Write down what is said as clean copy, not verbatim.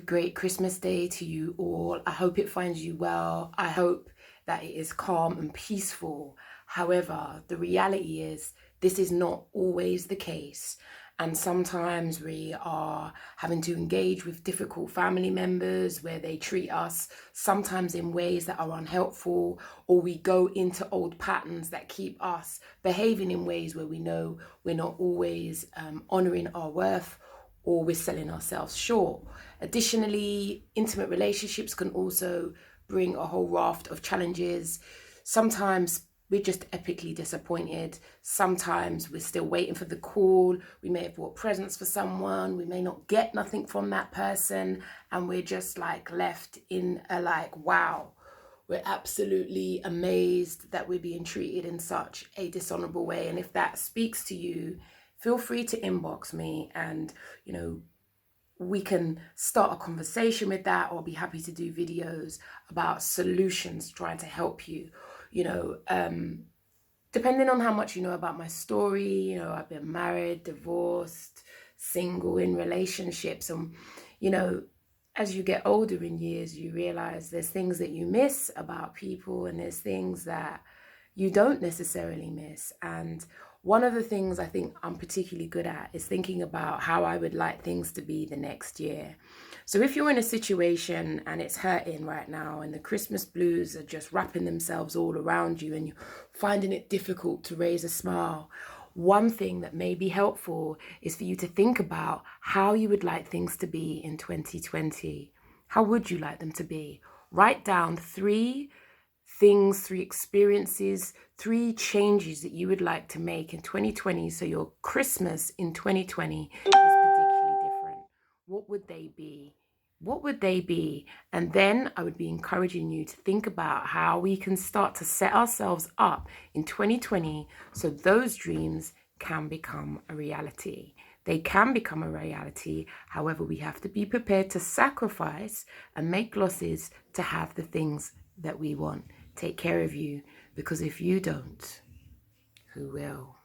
great Christmas day to you all. I hope it finds you well. I hope that it is calm and peaceful. However, the reality is this is not always the case. And sometimes we are having to engage with difficult family members where they treat us sometimes in ways that are unhelpful, or we go into old patterns that keep us behaving in ways where we know we're not always honoring our worth, or we're selling ourselves short. Additionally, intimate relationships can also bring a whole raft of challenges. Sometimes we're just epically disappointed. Sometimes we're still waiting for the call. We may have bought presents for someone. We may not get nothing from that person. And we're just like left in a like, wow, we're absolutely amazed that we're being treated in such a dishonorable way. And if that speaks to you, feel free to inbox me and, we can start a conversation with that, or be happy to do videos about solutions trying to help you. Depending on how much you know about my story, I've been married, divorced, single, in relationships. And, as you get older in years, you realize there's things that you miss about people and there's things that you don't necessarily miss. And one of the things I think I'm particularly good at is thinking about how I would like things to be the next year. So if you're in a situation and it's hurting right now and the Christmas blues are just wrapping themselves all around you and you're finding it difficult to raise a smile, one thing that may be helpful is for you to think about how you would like things to be in 2020. How would you like them to be? Write down 3 things, 3 experiences, 3 changes that you would like to make in 2020 so your Christmas in 2020 is particularly different. What would they be? What would they be? And then I would be encouraging you to think about how we can start to set ourselves up in 2020 so those dreams can become a reality. They can become a reality. However, we have to be prepared to sacrifice and make losses to have the things that we want. Take care of you, because if you don't, who will?